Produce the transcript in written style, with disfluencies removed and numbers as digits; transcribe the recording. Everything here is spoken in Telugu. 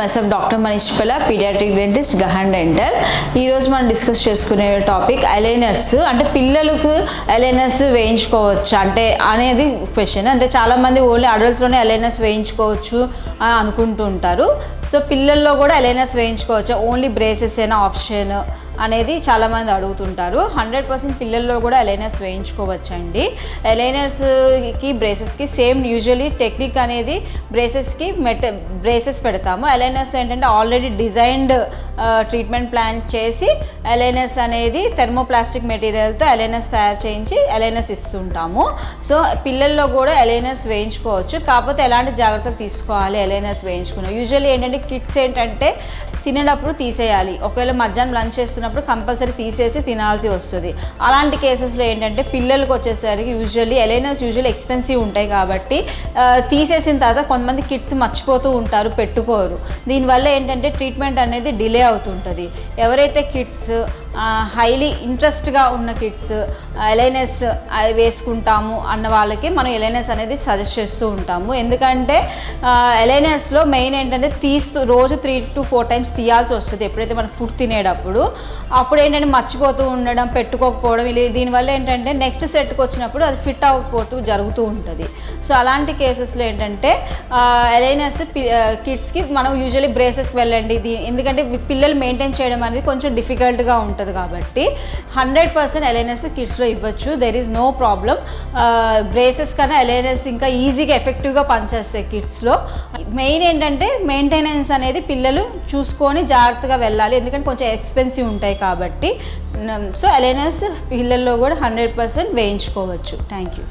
myself Dr. Manish Pella, pediatric dentist, Gahan Dental. ఈ రోజు మనం డిస్కస్ చేసుకునే టాపిక్ అలైనర్స్. అంటే పిల్లలకు అలైనర్స్ వేయించుకోవచ్చు అంటే అనేది క్వశ్చన్. అంటే చాలామంది ఓన్లీ అడల్ట్స్లోనే అలైనర్స్ వేయించుకోవచ్చు అని అనుకుంటూ ఉంటారు. సో పిల్లల్లో కూడా అలైనర్స్ వేయించుకోవచ్చు, ఓన్లీ బ్రేసెస్ అయినా ఆప్షన్ అనేది చాలామంది అడుగుతుంటారు. 100% పిల్లల్లో కూడా అలైనర్స్ వేయించుకోవచ్చండి. అలైనర్స్కి బ్రేసెస్కి సేమ్ యూజువలీ టెక్నిక్ అనేది బ్రేసెస్కి బ్రేసెస్ పెడతాము. అలైనర్స్లో ఏంటంటే ఆల్రెడీ డిజైన్డ్ ట్రీట్మెంట్ ప్లాన్ చేసి అలైనర్స్ అనేది థెర్మోప్లాస్టిక్ మెటీరియల్తో అలైనర్స్ తయారు చేయించి అలైనర్స్ ఇస్తుంటాము. సో పిల్లల్లో కూడా అలైనర్స్ వేయించుకోవచ్చు. కాకపోతే ఎలాంటి జాగ్రత్తలు తీసుకోవాలి అలైనర్స్ వేయించుకున్నాం. యూజువల్లీ ఏంటంటే కిడ్స్ ఏంటంటే తినేటప్పుడు తీసేయాలి. ఒకవేళ మధ్యాహ్నం లంచ్ చేస్తున్నప్పుడు కంపల్సరీ తీసేసి తినాల్సి వస్తుంది. అలాంటి కేసెస్లో ఏంటంటే పిల్లలకు వచ్చేసరికి యూజువల్లీ అలైనర్స్ ఎక్స్పెన్సివ్ ఉంటాయి కాబట్టి తీసేసిన తర్వాత కొంతమంది కిడ్స్ మర్చిపోతూ ఉంటారు, పెట్టుకోరు. దీనివల్ల ఏంటంటే ట్రీట్మెంట్ అనేది డిలే అవుతుంటుంది. ఎవరైతే కిడ్స్ హైలీ ఇంట్రెస్ట్గా ఉన్న కిడ్స్ అలైనర్స్ వేసుకుంటాము అన్న వాళ్ళకి మనం అలైనర్స్ అనేది సజెస్ట్ చేస్తూ ఉంటాము. ఎందుకంటే అలైనర్స్లో మెయిన్ ఏంటంటే రోజు 3 to 4 times తీయాల్సి వస్తుంది. ఎప్పుడైతే మనం ఫుడ్ తినేటప్పుడు అప్పుడు ఏంటంటే మర్చిపోతూ ఉండడం, పెట్టుకోకపోవడం, దీనివల్ల ఏంటంటే నెక్స్ట్ సెట్కి వచ్చినప్పుడు అది ఫిట్ అవ్వకపోవడం జరుగుతూ ఉంటుంది. సో అలాంటి కేసెస్లో ఏంటంటే అలైనర్స్ కిడ్స్కి మనం యూజువల్లీ బ్రేసెస్కి వెళ్ళండి. ఎందుకంటే పిల్లలు మెయింటైన్ చేయడం అనేది కొంచెం డిఫికల్ట్గా ఉంటుంది కాబట్టి 100% అలైనర్స్ కిడ్స్లో ఇవ్వచ్చు. There is no problem. Braces కన్నా అలైనర్స్ ఇంకా ఈజీగా ఎఫెక్టివ్గా పనిచేస్తాయి కిడ్స్లో. మెయిన్ ఏంటంటే మెయింటెనెన్స్ అనేది పిల్లలు చూసుకొని జాగ్రత్తగా వెళ్ళాలి, ఎందుకంటే కొంచెం ఎక్స్పెన్సివ్ ఉంటాయి కాబట్టి. సో అలైనర్స్ పిల్లల్లో కూడా 100% వేయించుకోవచ్చు. Thank you.